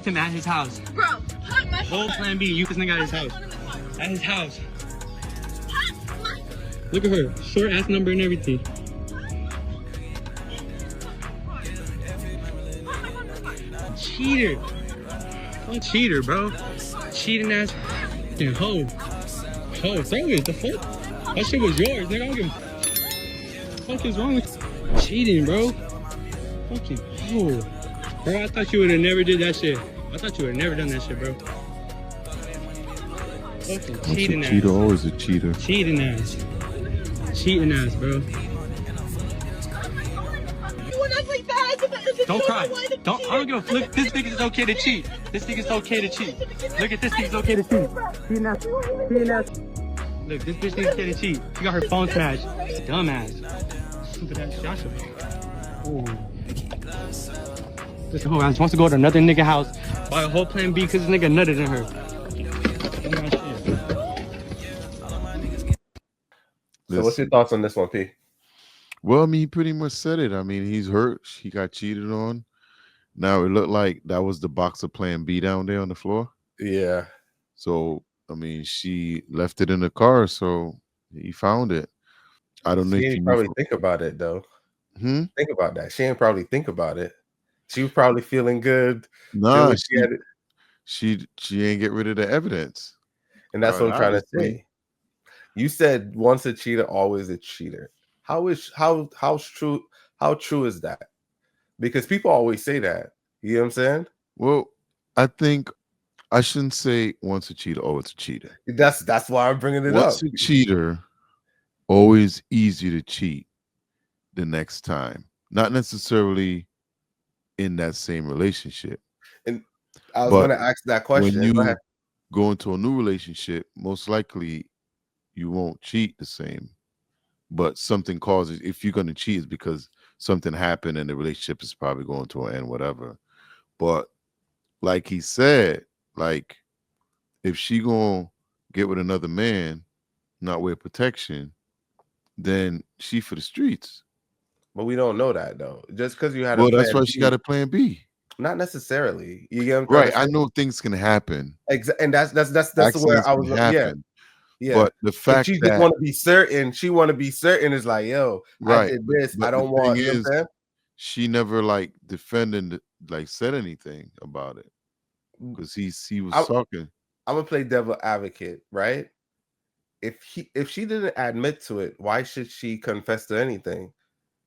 left him at his house. Bro, put my Whole plan B, you this nigga at his house. At his house. Look at her, short ass number and everything. Cheater. Don't cheat her, bro. Cheating ass fucking hoe. Hoe, throw it, the fuck? That shit was yours, nigga. I don't give a fuck is wrong with you? Cheating, bro. Fucking hoe. Bro, I thought you would have never did that shit. I thought you would have never done that shit, bro. Fucking cheating ass. Cheater, always a cheater. Cheating ass. Cheating ass, bro. Don't cry. Don't. I don't give a flip. This nigga is okay to cheat. This nigga is okay to cheat. Look at this nigga is okay to cheat. Cheating ass. Cheating ass. Look, this bitch is okay to cheat. She got her phone smashed. Dumbass. Stupid ass Joshua. Ooh. This whole ass wants to go to another nigga house, buy a whole plan B because this nigga nutted in her. So what's your thoughts on this one, P? Well, I mean, he pretty much said it. I mean, he's hurt. He got cheated on. Now it looked like that was the box of plan B down there on the floor. Yeah. So, I mean, she left it in the car, so he found it. I don't know. She didn't probably think about it, though. Think about that. She didn't probably think about it. She was probably feeling good. No, she ain't get rid of the evidence. And that's what I'm trying to say. You said once a cheater, always a cheater. How true is that? Because people always say that. You know what I'm saying? Well, I think I shouldn't say once a cheater, always a cheater. That's why I'm bringing it up. Once a cheater, always easy to cheat the next time. Not necessarily in that same relationship. And I was going to ask that question. When you go into a new relationship, most likely you won't cheat the same. But something causes, if you're going to cheat, it's because something happened and the relationship is probably going to an end, whatever. But like he said, like if she going to get with another man, not wear protection, then she for the streets. But we don't know that though. Just because you had well, that's why she got a plan B. Not necessarily. You get right. I know things can happen. And that's where I was. Yeah. But the fact she that just want to be certain, is like, yo, right. I did this. But I don't want. You know what I'm saying? She never like defended, like said anything about it because he was talking. I'm gonna play devil advocate, right? If she didn't admit to it, why should she confess to anything?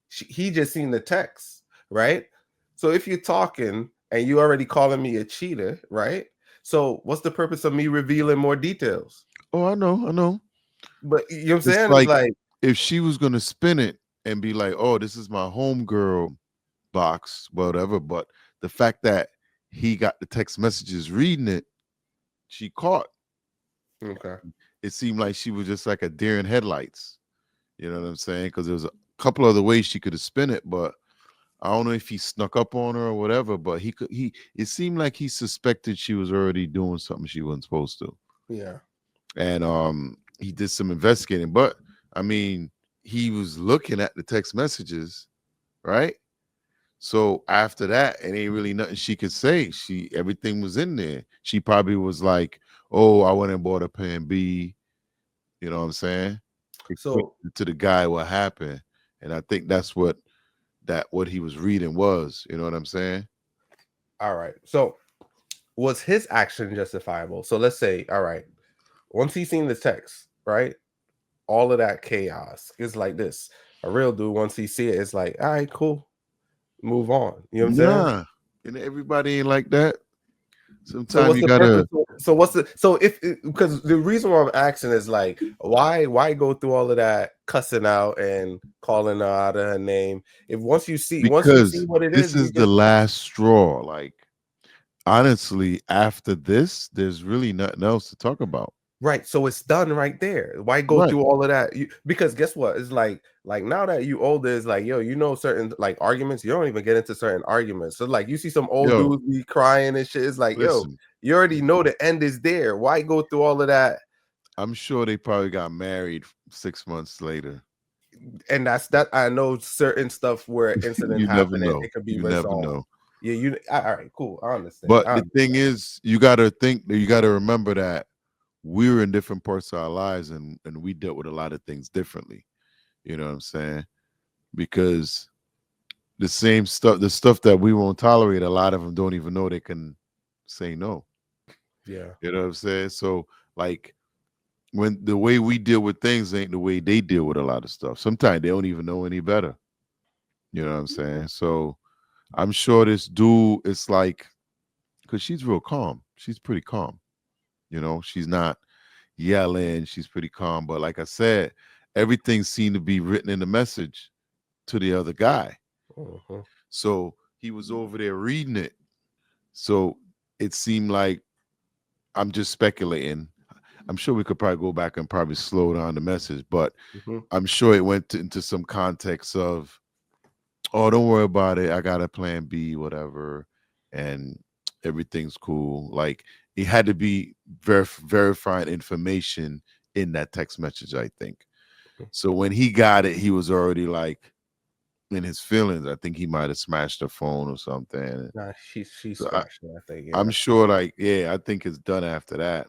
He just seen the text, right? So if you're talking and you already calling me a cheater, right? So what's the purpose of me revealing more details? Oh, I know. But you know what I'm saying? Like, it's like if she was gonna spin it and be like, oh, this is my homegirl box, whatever. But the fact that he got the text messages reading it, she caught. Okay. It seemed like she was just like a deer in headlights. You know what I'm saying? Because there was a couple other ways she could have spin it, but I don't know if he snuck up on her or whatever. But it seemed like he suspected she was already doing something she wasn't supposed to. Yeah. And he did some investigating, but I mean, he was looking at the text messages, right? So after that, it ain't really nothing she could say. Everything was in there. She probably was like, oh, I went and bought a plan B. You know what I'm saying? So to the guy what happened. And I think that's what he was reading was. You know what I'm saying? All right. So was his action justifiable? So let's say, all right, once he's seen the text, right? All of that chaos is like this. A real dude, once he see it, it's like, all right, cool. Move on. You know what I'm saying? And everybody ain't like that. Sometimes you gotta. Because the reason why I'm asking is like, why go through all of that cussing out and calling her out of her name? Once you see what it is, this is the last straw. Like, honestly, after this, there's really nothing else to talk about. Right, so it's done right there. Why go through all of that? Because guess what? It's like now that you older, it's like, yo, you know, certain like arguments, you don't even get into certain arguments. So like you see some old dudes be crying and shit. It's like, yo, you already know the end is there. Why go through all of that? I'm sure they probably got married 6 months later. And that's that. I know certain stuff where incident happened, it could be resolved. Never know. Yeah, all right, cool. I understand. But the thing is, you got to remember that we're in different parts of our lives, and we dealt with a lot of things differently. You know what I'm saying? Because the same stuff, the stuff that we won't tolerate, a lot of them don't even know they can say no. Yeah. You know what I'm saying? So like when the way we deal with things ain't the way they deal with a lot of stuff. Sometimes they don't even know any better. You know what I'm saying? So I'm sure this dude is like, because she's real calm. She's pretty calm. You know, she's not yelling. She's pretty calm. But like I said, everything seemed to be written in the message to the other guy. Mhm. So he was over there reading it. So it seemed like, I'm just speculating. I'm sure we could probably go back and probably slow down the message, but Mhm. I'm sure it went into some context of, oh, don't worry about it. I got a plan B, whatever, and everything's cool. Like it had to be verifying information in that text message, I think. So when he got it, he was already like in his feelings. I think he might have smashed the phone or something. Nah, she So smashed it, I think. I'm Yeah. sure, like, yeah, I think it's done after that.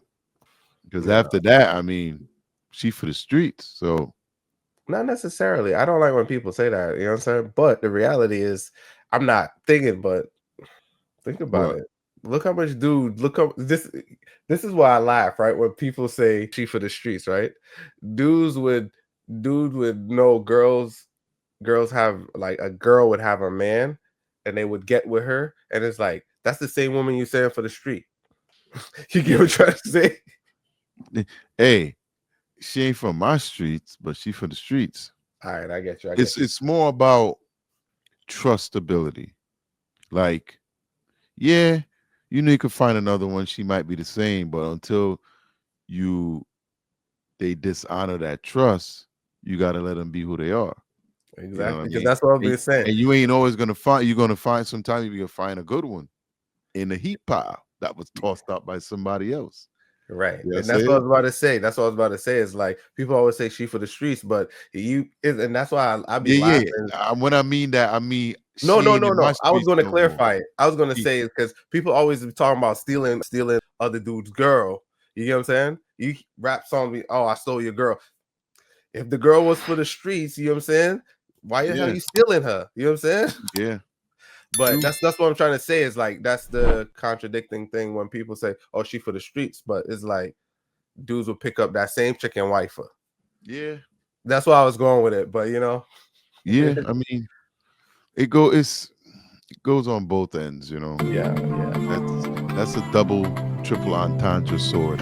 Because Yeah. after that, I mean, she for the streets. So Not necessarily. I don't like when people say that, you know what I'm saying? But the reality is, I'm not thinking, but think about what? it. Look how much look up this is why I laugh, right? When people say she for the streets, right? Dudes would dude would know girls have like a girl would have a man and they would get with her, and it's like that's the same woman you saying for the street. You get what I'm trying to say? Hey, she ain't from my streets, but she for the streets. All right, I get you. I get It's more about trustability. Like, yeah, you know, you could find another one. She might be the same, but until you they dishonor that trust, you got to let them be who they are. you. You know what I Exactly. Because mean? that's what I've And, been saying. and you ain't always gonna find. You're gonna find. Sometimes you're gonna find a good one in the heat pile that was tossed out by somebody else. Right. You know what I'm And that's what I saying? was about to say. That's what I was about to say. Is like people always say she for the streets, but and that's why I be Yeah, yeah. laughing. When I mean that, I mean No, she no, ain't no, in my no. I was streets going to no more. clarify it. I was going to She, say it because people always be talking about stealing other dude's girl. You get what I'm saying? You rap song be, oh, I stole your girl. If the girl was for the streets, you know what I'm saying? Why the hell yeah, you stealing her? You know what I'm saying? yeah. But True. that's what I'm trying to say is like that's the contradicting thing when people say, "Oh, she for the streets," but it's like dudes will pick up that same chicken wife her. Yeah, That's why I was going with it, but you know, yeah. I mean, it goes on both ends. You know, yeah, yeah. that's a double, triple entendre sword.